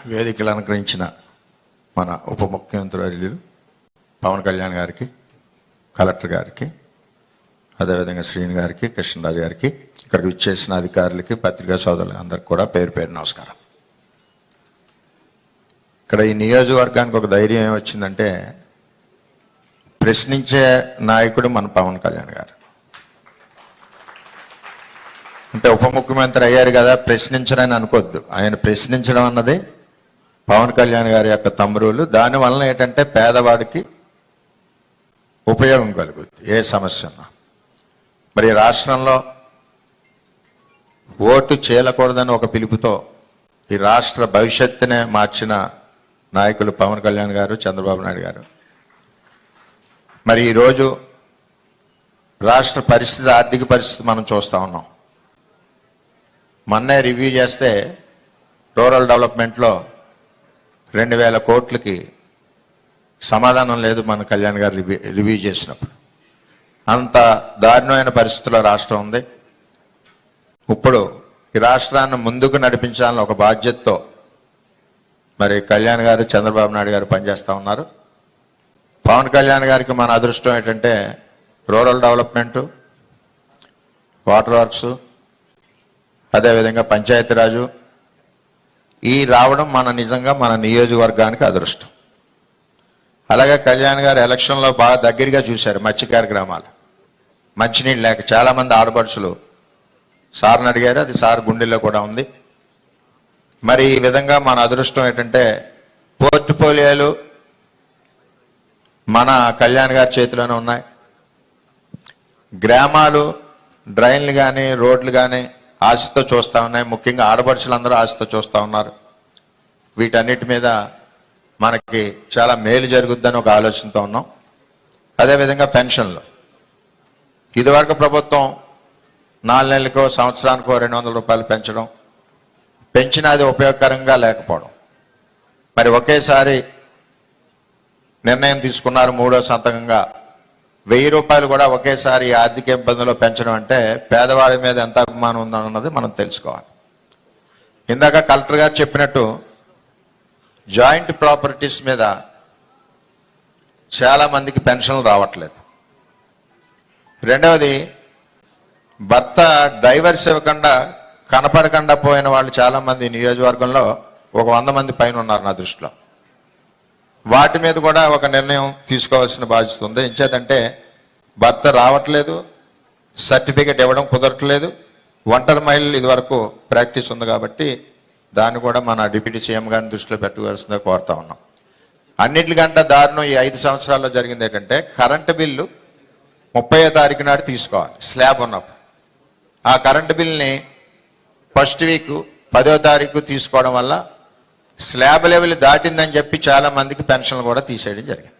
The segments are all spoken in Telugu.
వేదికలు అలంకరించిన మన ఉప ముఖ్యమంత్రి వర్యులు పవన్ కళ్యాణ్ గారికి, కలెక్టర్ గారికి, అదేవిధంగా శ్రీని గారికి, కృష్ణరాజు గారికి, ఇక్కడికి విచ్చేసిన అధికారులకి, పత్రికా సోదరులు అందరికి కూడా పేరు పేరు నమస్కారం. ఇక్కడ ఈ నియోజకవర్గానికి ఒక ధైర్యం ఏమొచ్చిందంటే, ప్రశ్నించే నాయకుడు మన పవన్ కళ్యాణ్ గారు. అంటే ఉప ముఖ్యమంత్రి అయ్యారు కదా, ప్రశ్నించరని అనుకోవద్దు. ఆయన ప్రశ్నించడం అన్నది పవన్ కళ్యాణ్ గారి యొక్క తమ్మురులు. దానివల్ల ఏంటంటే పేదవాడికి ఉపయోగం కలుగుతుంది ఏ సమస్య ఉన్నా. మరి రాష్ట్రంలో ఓటు చేయకూడదని ఒక పిలుపుతో ఈ రాష్ట్ర భవిష్యత్తునే మార్చిన నాయకులు పవన్ కళ్యాణ్ గారు, చంద్రబాబు నాయుడు గారు. మరి ఈరోజు రాష్ట్ర పరిస్థితి, ఆర్థిక పరిస్థితి మనం చూస్తూ ఉన్నాం. మొన్నే రివ్యూ చేస్తే రూరల్ డెవలప్మెంట్లో 2000 కోట్లకి సమాధానం లేదు మన కళ్యాణ్ గారు రివ్యూ చేసినప్పుడు. అంత దారుణమైన పరిస్థితుల్లో రాష్ట్రం ఉంది. ఇప్పుడు ఈ రాష్ట్రాన్ని ముందుకు నడిపించాలని ఒక బాధ్యతతో మరి కళ్యాణ్ గారు, చంద్రబాబు నాయుడు గారు పనిచేస్తూ ఉన్నారు. పవన్ కళ్యాణ్ గారికి మన అదృష్టం ఏంటంటే రూరల్ డెవలప్మెంటు, వాటర్ వర్క్స్, అదేవిధంగా పంచాయతీరాజు ఈ రావడం నిజంగా మన నియోజకవర్గానికి అదృష్టం. అలాగే కళ్యాణ్ గారు ఎలక్షన్లో బాగా దగ్గరగా చూశారు మత్స్యకార గ్రామాలు. మంచినీళ్ళు లేక చాలామంది ఆడపడుచులు సార్ని అడిగారు, అది సార్ గుండెల్లో కూడా ఉంది. మరి ఈ విధంగా మన అదృష్టం ఏంటంటే పోర్ట్ఫోలియోలు మన కళ్యాణ్ గారి చేతిలోనే ఉన్నాయి. గ్రామాలు డ్రైన్లు కానీ, రోడ్లు కానీ ఆశతో చూస్తూ ఉన్నాయి. ముఖ్యంగా ఆడపడుచులందరూ ఆశతో చూస్తూ ఉన్నారు. వీటన్నిటి మీద మనకి చాలా మేలు జరుగుద్దని ఒక ఆలోచనతో ఉన్నాం. అదేవిధంగా పెన్షన్లు ఇదివరకు ప్రభుత్వం 4 నెలలకో సంవత్సరానికో 200 రూపాయలు పెంచినా అది ఉపయోగకరంగా లేకపోవడం. మరి ఒకేసారి నిర్ణయం తీసుకున్నారు, 3వ సంతకంగా 1000 రూపాయలు కూడా ఒకేసారి ఆర్థిక ఇబ్బందుల్లో పెంచడం అంటే పేదవాడి మీద ఎంత అభిమానం ఉందన్నది మనం తెలుసుకోవాలి. ఇందాక కలెక్టర్ గారు చెప్పినట్టు జాయింట్ ప్రాపర్టీస్ మీద చాలామందికి పెన్షన్లు రావట్లేదు. రెండవది, భర్త డైవర్స్ ఇవ్వకుండా కనపడకుండా పోయిన వాళ్ళు చాలామంది నియోజకవర్గంలో ఒక 100 మంది పైన ఉన్నారు నా దృష్టిలో. వాటి మీద కూడా ఒక నిర్ణయం తీసుకోవాల్సిన బాధ్యత ఉంది. ఎంచేతంటే భర్త రావట్లేదు, సర్టిఫికెట్ ఇవ్వడం కుదరట్లేదు, ఒంటరి మహిళలు ఇదివరకు ప్రాక్టీస్ ఉంది కాబట్టి దాన్ని కూడా మన డిప్యూటీ సీఎం గారిని దృష్టిలో పెట్టవలసిందిగా కోరుతా ఉన్నాం. అన్నిటికంటే దారుణం ఈ 5 సంవత్సరాల్లో జరిగింది ఏంటంటే కరెంటు బిల్లు 30వ తారీఖు నాడు తీసుకోవాలి స్లాబ్ ఉన్నప్పుడు. ఆ కరెంటు బిల్ని ఫస్ట్ వీక్ 10వ తారీఖు తీసుకోవడం వల్ల స్లాబ్ లెవెల్ దాటిందని చెప్పి చాలా మందికి పెన్షన్లు కూడా తీసేయడం జరిగింది.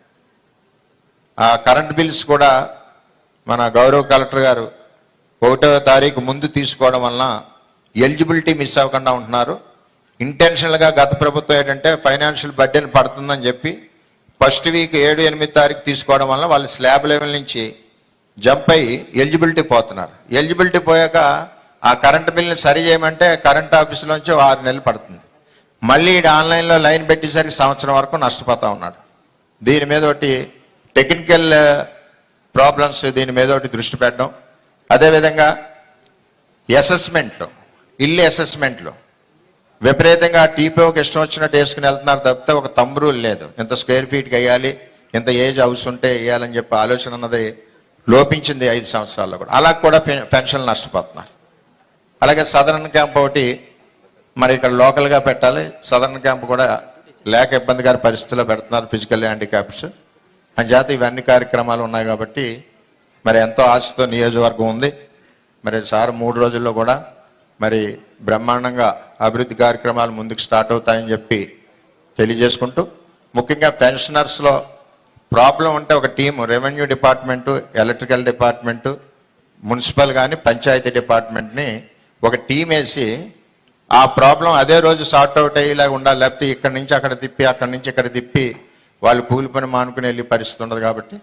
ఆ కరెంట్ బిల్స్ కూడా మన గౌరవ కలెక్టర్ గారు 1వ తారీఖు ముందు తీసుకోవడం వలన ఎలిజిబిలిటీ మిస్ అవ్వకుండా ఉంటున్నారు. ఇంటెన్షనల్గా గత ప్రభుత్వం ఏంటంటే ఫైనాన్షియల్ బర్డెన్ పడుతుందని చెప్పి ఫస్ట్ వీక్ 7, 8 తారీఖు తీసుకోవడం వల్ల వాళ్ళు స్లాబ్ లెవెల్ నుంచి జంప్ అయ్యి ఎలిజిబిలిటీ పోతున్నారు. ఎలిజిబిలిటీ పోయాక ఆ కరెంట్ బిల్ని సరి చేయమంటే కరెంట్ ఆఫీసులోంచి 6 నెలలు పడుతుంది. మళ్ళీ ఆన్లైన్లో లైన్ పెట్టేసరికి సంవత్సరం వరకు నష్టపోతూ ఉన్నాడు. దీని మీద ఒకటి టెక్నికల్ ప్రాబ్లమ్స్, దీని మీద ఒకటి దృష్టి పెట్టడం. అదేవిధంగా అసెస్మెంట్లు, ఇల్లు అసెస్మెంట్లు విపరీతంగా టీపీఓకి ఇష్టం వచ్చినట్టు వేసుకుని వెళ్తున్నారు తప్పితే ఒక రూల్ లేదు. ఇంత స్క్వేర్ ఫీట్కి వేయాలి, ఇంత ఏజ్ హౌస్ ఉంటే వేయాలని చెప్పి ఆలోచన అన్నది లోపించింది 5 సంవత్సరాల్లో కూడా. అలా కూడా పెన్షన్లు నష్టపోతున్నారు. అలాగే సదరన్ క్యాంప్ ఒకటి మరి ఇక్కడ లోకల్గా పెట్టాలి, సదరన్ క్యాంప్ కూడా లేక ఇబ్బందికర పరిస్థితుల్లో పెడుతున్నారు ఫిజికల్ హ్యాండిక్యాప్స్ అని చేత ఇవన్నీ కార్యక్రమాలు ఉన్నాయి కాబట్టి మరి ఎంతో ఆశతో నియోజకవర్గం ఉంది. మరి సార్ 3 రోజుల్లో కూడా మరి బ్రహ్మాండంగా అభివృద్ధి కార్యక్రమాలు ముందుకు స్టార్ట్ అవుతాయని చెప్పి తెలియజేసుకుంటూ, ముఖ్యంగా పెన్షనర్స్లో ప్రాబ్లం ఉంటే ఒక team, revenue department, electrical department, municipal కానీ పంచాయతీ డిపార్ట్మెంట్ని ఒక టీం వేసి ఆ ప్రాబ్లం అదే రోజు సార్ట్ అవుట్ అయ్యేలాగా ఉండాలి. లేకపోతే ఇక్కడి నుంచి అక్కడ తిప్పి, అక్కడి నుంచి ఇక్కడ తిప్పి వాళ్ళు కూలి పని మానుకుని వెళ్ళే పరిస్థితి ఉండదు. కాబట్టి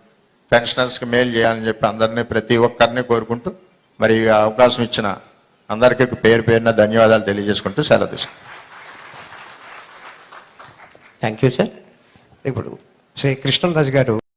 పెన్షనర్స్కి మేలు చేయాలని చెప్పి అందరినీ, ప్రతి ఒక్కరిని కోరుకుంటూ మరి అవకాశం ఇచ్చిన అందరికీ పేరు పేరున ధన్యవాదాలు తెలియజేసుకుంటూ సెలవు తీసుకుంటాం. Thank you sir. ఇప్పుడు శ్రీ కృష్ణరాజు గారు